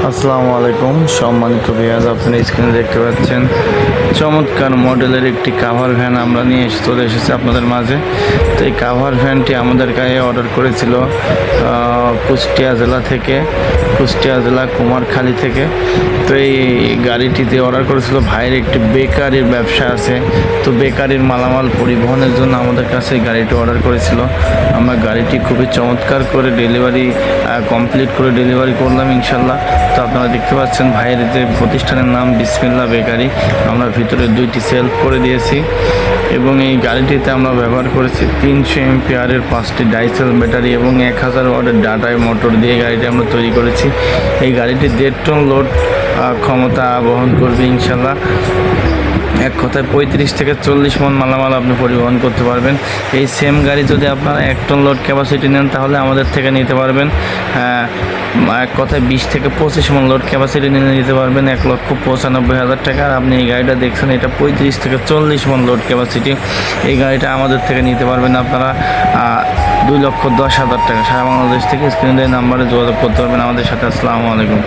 আসসালামু আলাইকুম সম্মানিত ভিউয়ার্স, আপনারা স্ক্রিনে দেখতে পাচ্ছেন চমৎকার মডেলের একটি কাভার ভ্যান আমরা নিয়ে চলে এসেছি আপনাদের মাঝে। তো এই কাভার ভ্যানটি আমাদের কাছে অর্ডার করেছিল কুষ্টিয়া জেলা থেকে, কুষ্টিয়া জেলা কুমারখালী থেকে। তো এই গাড়িটিতে অর্ডার করেছিল ভাইয়ের একটি বেকারির ব্যবসা আছে, তো বেকারির মালামাল পরিবহনের জন্য আমাদের কাছে এই গাড়িটি অর্ডার করেছিল। আমরা গাড়িটি খুবই চমৎকার করে ডেলিভারি কমপ্লিট করে ডেলিভারি করলাম ইনশাল্লাহ। তো আপনারা দেখতে পাচ্ছেন ভাইয়ের যে প্রতিষ্ঠানের নাম বিসমিল্লাহ বেকারি। আমরা ভিতরে 2টি সেলফ করে দিয়েছি এবং এই গাড়িটিতে আমরা ব্যবহার করেছি 300 এমপিআরের 5টি ডাইসেল ব্যাটারি এবং 1000 ওয়াটের ডাটায় মোটর দিয়ে গাড়িটি আমরা তৈরি করেছি। এই গাড়িটি 1.5 টন লোড ক্ষমতা বহন করবে ইনশাল্লাহ। এক কথায় 35 থেকে 40 মন মালামাল আপনি পরিবহন করতে পারবেন। এই সেম গাড়ি যদি আপনারা 1 টন লোড ক্যাপাসিটি নেন তাহলে আমাদের থেকে নিতে পারবেন এক কথায় 20 থেকে 25 মন লোড ক্যাপাসিটি নিতে পারবেন 1,95,000 টাকা। আর আপনি এই গাড়িটা দেখছেন, এটা 35 থেকে 40 মন লোড ক্যাপাসিটি। এই গাড়িটা আমাদের থেকে নিতে পারবেন আপনারা 2,10,000 টাকা। সারা বাংলাদেশ থেকে স্ক্রিনে নাম্বারে যোগাযোগ করতে পারবেন আমাদের সাথে। আসসালামু আলাইকুম।